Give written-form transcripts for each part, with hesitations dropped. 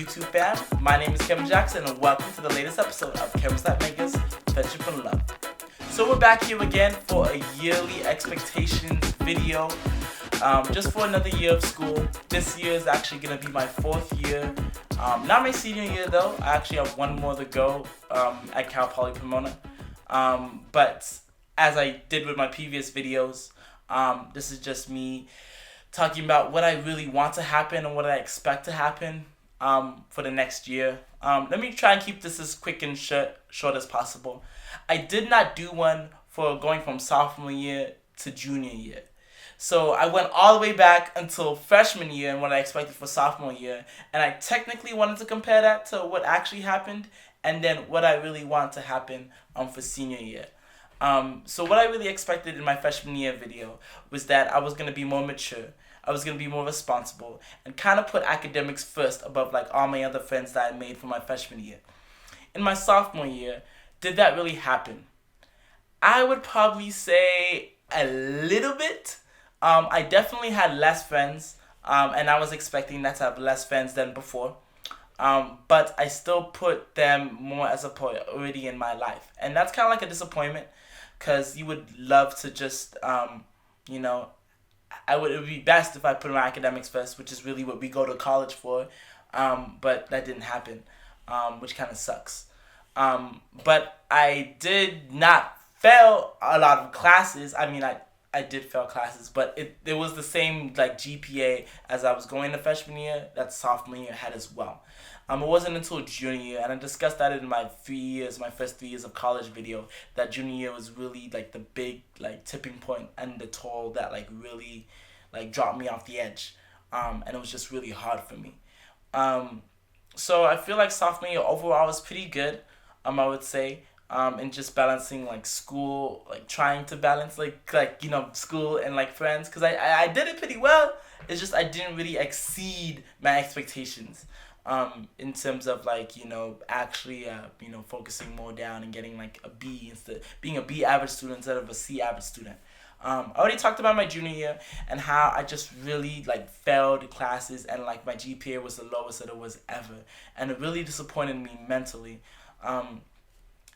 YouTube fam? My name is Kevin Jackson and welcome to the latest episode of Kevin's That Makers Friendship and Love. So we're back here again for a yearly expectations video. Just for another year of school. This year is actually going to be my 4th year. Not my senior year though. I actually have one more to go at Cal Poly Pomona. But as I did with my previous videos, this is just me talking about what I really want to happen and what I expect to happen for the next year. Let me try and keep this as quick and short as possible. I did not do one for going from sophomore year to junior year. So I went all the way back until freshman year and what I expected for sophomore year. And I technically wanted to compare that to what actually happened and then what I really want to happen for senior year. So what I really expected in my freshman year video was that I was going to be more mature. I was going to be more responsible and kind of put academics first above like all my other friends that I made for my freshman year. In my sophomore year, did that really happen? I would probably say a little bit. I definitely had less friends, and I was expecting that to have less friends than before. But I still put them more as a priority in my life. And that's kind of like a disappointment because you would love to just, it would be best if I put my academics first, which is really what we go to college for. But that didn't happen, which kind of sucks. But I did not fail a lot of classes. I mean, I did fail classes, but it was the same like GPA as I was going to freshman year that sophomore year had as well. It wasn't until junior year, and I discussed that in my first 3 years of college video, that junior year was really like the big like tipping point and the toll that like really like dropped me off the edge, and it was just really hard for me. So I feel like sophomore year overall was pretty good, I would say. And just balancing like school, like trying to balance like school and like friends, because I did it pretty well. It's just I didn't really exceed my expectations in terms of like actually focusing more down and getting like a B instead, being a B average student instead of a C average student. I already talked about my junior year and how I just really like failed classes and like my GPA was the lowest that it was ever, and it really disappointed me mentally.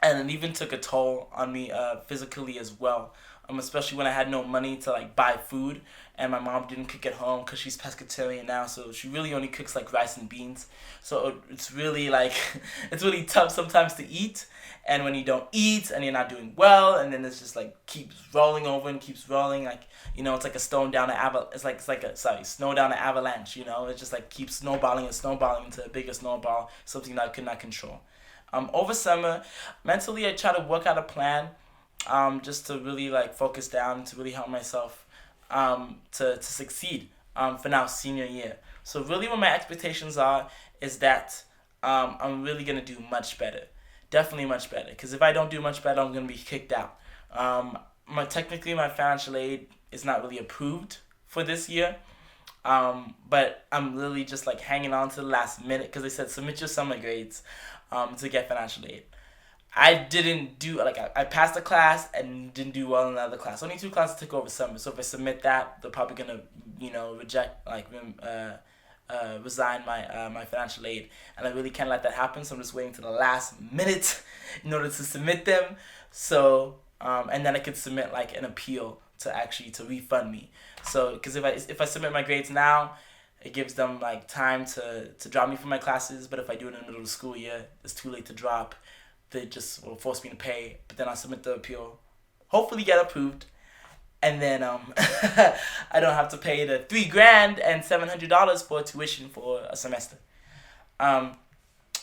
And it even took a toll on me physically as well, especially when I had no money to like buy food, and my mom didn't cook at home because she's pescatarian now, so she really only cooks like rice and beans. So it's really like it's really tough sometimes to eat, and when you don't eat and you're not doing well, and then it's just like keeps rolling over and keeps rolling, like it's like a stone down an snow down an avalanche. It just like keeps snowballing into a bigger snowball, something that I could not control. Over summer, mentally I try to work out a plan, just to really like focus down, to really help myself, to succeed, for now senior year. So really what my expectations are is that, I'm really going to do much better. Definitely much better. Because if I don't do much better, I'm going to be kicked out. Technically my financial aid is not really approved for this year. But I'm literally just like hanging on to the last minute because they said submit your summer grades to get financial aid. I didn't do I passed a class and didn't do well in another class. Only 2 classes took over summer, so if I submit that, they're probably gonna resign my financial aid, and I really can't let that happen. So I'm just waiting to the last minute in order to submit them. So and then I could submit like an appeal to refund me. So because if I submit my grades now, it gives them like time to drop me from my classes. But if I do it in the middle of the school year, it's too late to drop. They just will force me to pay. But then I'll submit the appeal, hopefully get approved, and then I don't have to pay the $3,000 and $700 for tuition for a semester. I'm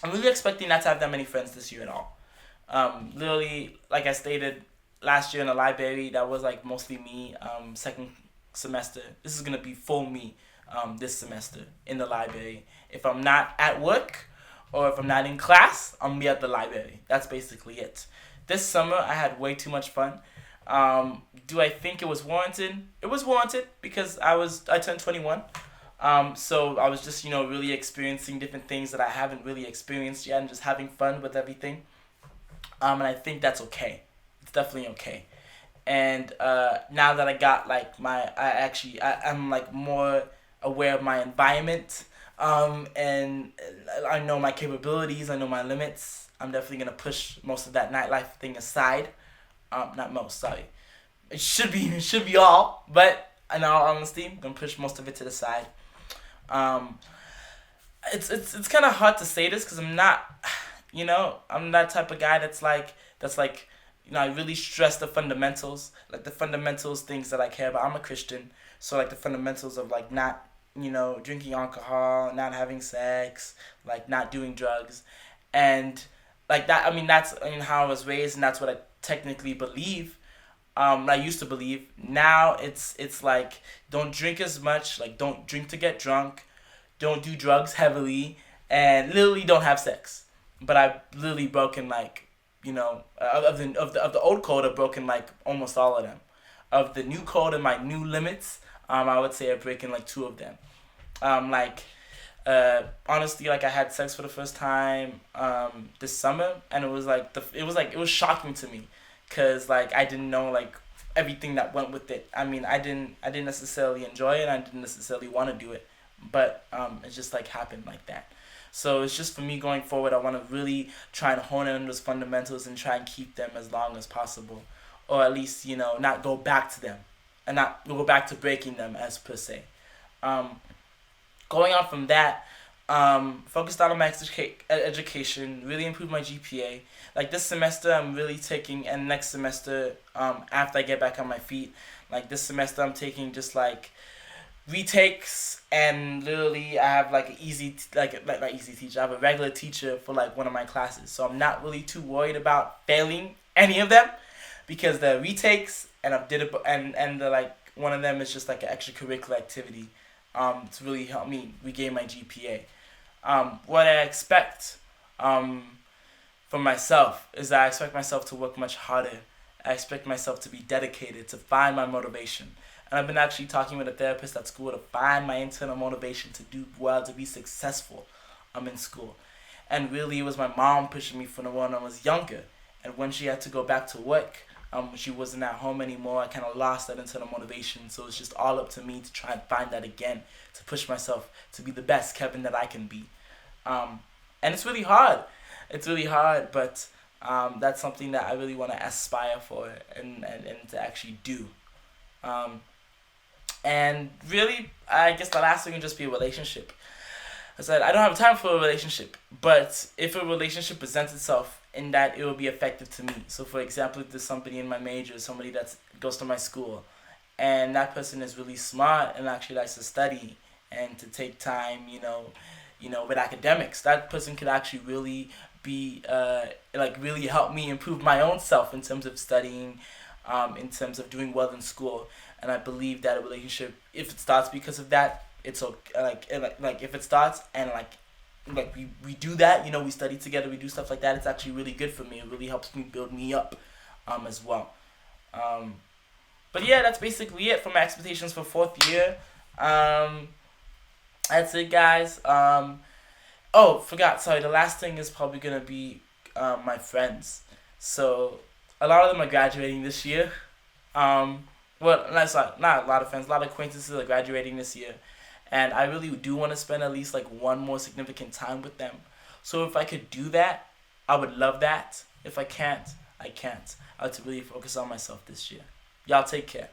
really expecting not to have that many friends this year at all. Literally, like I stated last year in the library, that was like mostly me. Second semester, this is gonna be full me. This semester in the library. If I'm not at work or if I'm not in class, I'm gonna be at the library. That's basically it. This summer I had way too much fun. Do I think it was warranted? It was warranted because I turned 21. So I was just really experiencing different things that I haven't really experienced yet and just having fun with everything. And I think that's okay. It's definitely okay. And now that I got like I'm like more aware of my environment. And I know my capabilities. I know my limits. I'm definitely gonna push most of that nightlife thing aside. Not most, sorry. It should be all, but in all honesty, I'm gonna push most of it to the side. Um, it's kind of hard to say this because I'm not, I'm that type of guy that's like, I really stress the fundamentals, like the fundamentals things that I care about. I'm a Christian, so like the fundamentals of like not, drinking alcohol, not having sex, like not doing drugs, and like that. I mean, that's how I was raised, and that's what I technically believe. I used to believe. Now it's like don't drink as much. Like don't drink to get drunk. Don't do drugs heavily, and literally don't have sex. But I've literally broken like of the old code. I've broken like almost all of them. Of the new code and my new limits, I would say I've broken like two of them. Like honestly, like I had sex for the first time this summer, and it was shocking to me, cause like I didn't know like everything that went with it. I mean, I didn't necessarily enjoy it. I didn't necessarily want to do it, but it just like happened like that. So it's just for me going forward. I want to really try and hone in on those fundamentals and try and keep them as long as possible, or at least not go back to them, and not go back to breaking them as per se. Um, Going on from that, focused on my education, really improved my GPA. Like this semester, I'm really taking, and next semester, after I get back on my feet, like this semester, I'm taking just like retakes, and literally I have like an easy, like not easy teacher. I have a regular teacher for like one of my classes, so I'm not really too worried about failing any of them, because the retakes and I did it, and the like one of them is just like an extracurricular activity, to really help me regain my GPA. What I expect um, from myself is that I expect myself to work much harder. I expect myself to be dedicated, to find my motivation. And I've been actually talking with a therapist at school to find my internal motivation to do well, to be successful in school. And really, it was my mom pushing me from when I was younger. And when she had to go back to work, she wasn't at home anymore. I kind of lost that internal motivation. So it's just all up to me to try and find that again, to push myself to be the best Kevin that I can be. And it's really hard. It's really hard, but that's something that I really want to aspire for, and to actually do. Um, and really, I guess the last thing would just be a relationship. I said I don't have time for a relationship, but if a relationship presents itself, in that it will be effective to me. So, for example, if there's somebody in my major, somebody that goes to my school, and that person is really smart and actually likes to study and to take time, with academics, that person could actually really be like really help me improve my own self in terms of studying, in terms of doing well in school. And I believe that a relationship, if it starts because of that, it's okay. Like if it starts and we do that, we study together, we do stuff like that, it's actually really good for me. It really helps me build me up as well. But yeah, that's basically it for my expectations for fourth year. That's it, guys. Oh, forgot, sorry, the last thing is probably gonna be my friends. So a lot of them are graduating this year. Well, not a lot of friends, a lot of acquaintances are graduating this year, and I really do want to spend at least like one more significant time with them. So if I could do that, I would love that. If I can't, I can't. I have to really focus on myself this year. Y'all take care.